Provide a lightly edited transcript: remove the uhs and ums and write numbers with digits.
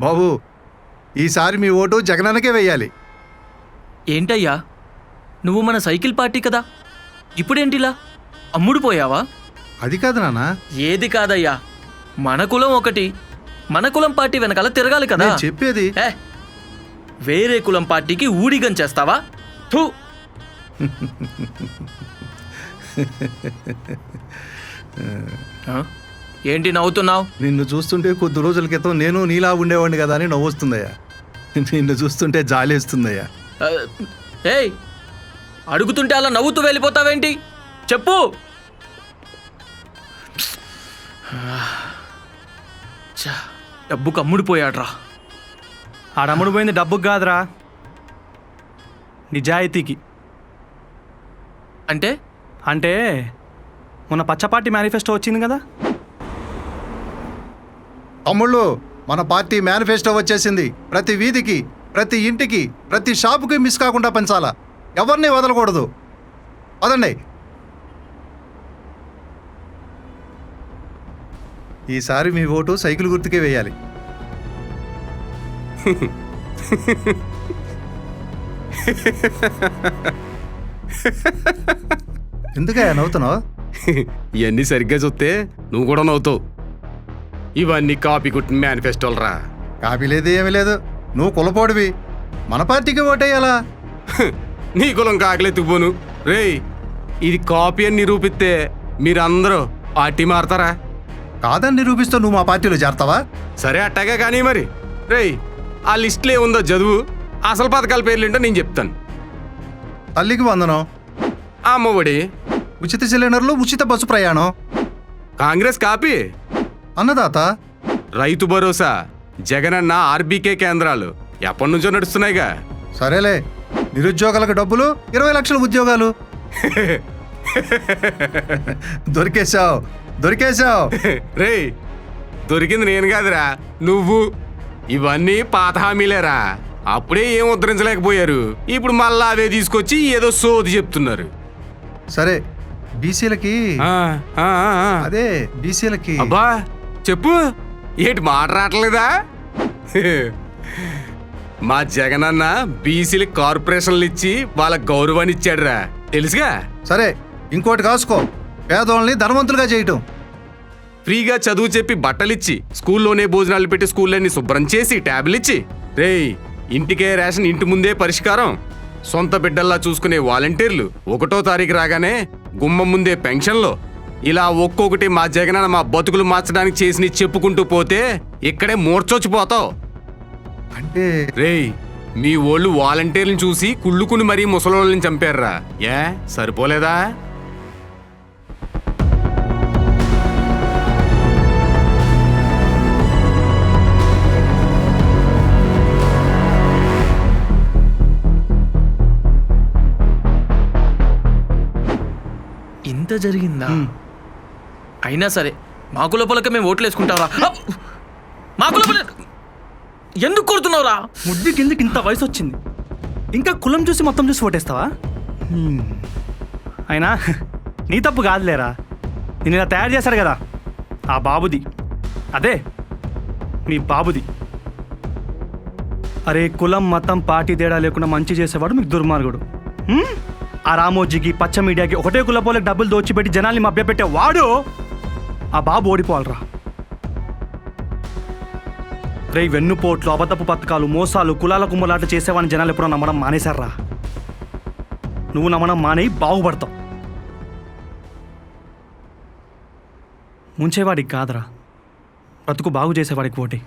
బాబు ఈసారి మీ ఓటు జగనన్నకే వెయ్యాలి. ఏంటయ్యా నువ్వు మన సైకిల్ పార్టీ కదా, ఇప్పుడేంటిలా అమ్ముడు పోయావా? అది కాదు నాన్న, ఏది కాదయ్యా, మన కులం ఒకటి, మన కులం పార్టీ వెనకాల తిరగాలి కదా. నేను చెప్పేది వేరే కులం పార్టీకి ఊడిగం చేస్తావా? థూ. ఏంటి నవ్వుతున్నావు? నిన్ను చూస్తుంటే కొద్ది రోజుల క్రితం నేను నీలా ఉండేవాడిని కదా అని నవ్వొస్తుందయ్యా. నిన్ను చూస్తుంటే జాలేస్తుందయ్యా. ఏయ్, అడుగుతుంటే అలా నవ్వుతూ వెళ్ళిపోతావేంటి? చెప్పు. డబ్బుకు అమ్ముడిపోయాడ్రా. ఆడమ్ముడు పోయింది డబ్బుకు కాదురా, నిజాయితీకి. అంటే అంటే మొన్న పచ్చపార్టీ మేనిఫెస్టో వచ్చింది కదా. తమ్ముళ్ళు, మన పార్టీ మేనిఫెస్టో వచ్చేసింది. ప్రతి వీధికి, ప్రతి ఇంటికి, ప్రతి షాపుకి మిస్ కాకుండా పంచాలా. ఎవరిని వదలకూడదు. పదండి. ఈసారి మీ ఓటు సైకిల్ గుర్తుకే వేయాలి. ఎందుకయ్యా నవ్వుతున్నావు? ఇవన్నీ సరిగ్గా చూస్తే నువ్వు కూడా నవ్వుతావు. ఇవన్నీ కాపీ కుట్టిన మేనిఫెస్టోలు రా. కాపీ లేదు, ఏమీ లేదు. నువ్వు కులపోడివి, మన పార్టీకి ఓటేయాలా? నీ కులం కాకలెత్తుకుపోను రేయ్. ఇది కాపీ అని నిరూపిస్తే మీరందరూ పార్టీ మారతారా? కాదని నిరూపిస్తూ నువ్వు మా పార్టీలో చేరతావా? సరే అట్టాగే కానీ మరి రేయ్, ఆ లిస్టులో ఏముందో చదువు. అసలు పథకాల పేర్లేంటో నేను చెప్తాను. తల్లికి వందనం, అమ్మఒడి, ఉచిత సిలిండర్లు, ఉచిత బస్సు ప్రయాణం, కాంగ్రెస్ కాపీ, అన్నదాత, రైతు భరోసా, జగనన్న ఆర్బీకే కేంద్రాలు ఎప్పటి నుంచో నడుస్తున్నాయిగా. సరేలే, నిరుద్యోగులకు డబ్బులు, 20 లక్షల ఉద్యోగాలు. దొరికేశావు దొరికేశావు. రేయ్, దొరికింది నేను కాదురా, నువ్వు. ఇవన్నీ పాత హామీలేరా. అప్పుడే ఏం ఉద్ధరించలేకపోయారు, ఇప్పుడు మళ్ళా అవే తీసుకొచ్చి ఏదో సోది చెప్తున్నారు. సరే, బీసీలకి ఆ, ఆ, ఆ. అదే బీసీలకి అబ్బా చెప్పు, ఏంటి మాట రావట్లేదా? మా జగనన్న బీసీలకి కార్పొరేషన్లు ఇచ్చి వాళ్ళ గౌరవాన్ని ఇచ్చాడురా, తెలుసుగా. సరే, ఇంకోటి కాసుకో, పేదోళ్ళని ధనవంతులుగా చేయటం. ఫ్రీగా చదువు చెప్పి బట్టలిచ్చి, స్కూల్లోనే భోజనాలు పెట్టి స్కూళ్ళని శుభ్రం చేసి ట్యాబ్లు ఇచ్చి, రేయ్ ఇంటికే రేషన్, ఇంటి ముందే పరిష్కారం, సొంత బిడ్డల్లా చూసుకునే వాలంటీర్లు, 1వ తారీఖు రాగానే గుమ్మం ముందే పెన్షన్లు, ఇలా ఒక్కొక్కటి మా జగనన్న మా బతుకులు మార్చడానికి చేసి చెప్పుకుంటూ పోతే ఇక్కడే మూర్చొచ్చిపోతావు. అంటే రేయ్, మీ ఓళ్ళు వాలంటీర్లను చూసి కుళ్ళుకుని మరీ ముసలోళ్ళని చంపారురా. ఏ సరిపోలేదా? ఇంత జరిగిందా? అయినా సరే మా కుల పొలక మేము ఓట్లు వేసుకుంటావరా? మా కుల పొల ఎందుకు కొడుతున్నావురా? ముద్దు కిందకి ఇంత వయసు వచ్చింది, ఇంకా కులం చూసి మొత్తం చూసి ఓటేస్తావా? అయినా నీ తప్పు కాదులేరా, నేను ఇలా తయారు చేశారు కదా ఆ బాబుది, అదే మీ బాబుది. అరే, కులం మతం పార్టీ తేడా లేకుండా మంచి చేసేవాడు మీకు దుర్మార్గుడు. ఆ రామోజీకి, పచ్చ మీడియాకి ఒకటే కులపోలకు డబ్బులు దోచిపెట్టి జనాల్ని మభ్యపెట్టే వాడు ఆ బాబు ఓడిపోవాలరా. రే, వెన్నుపోట్లు, అబద్ధపు పథకాలు, మోసాలు, కులాల కుమ్మలాట చేసేవాడిని జనాలు ఎప్పుడో నమ్మడం మానేశారా? నువ్వు నమ్మడం మానేయి, బాగుపడతావు. ముంచేవాడికి కాదురా, బ్రతుకు బాగు చేసేవాడికి ఓటే.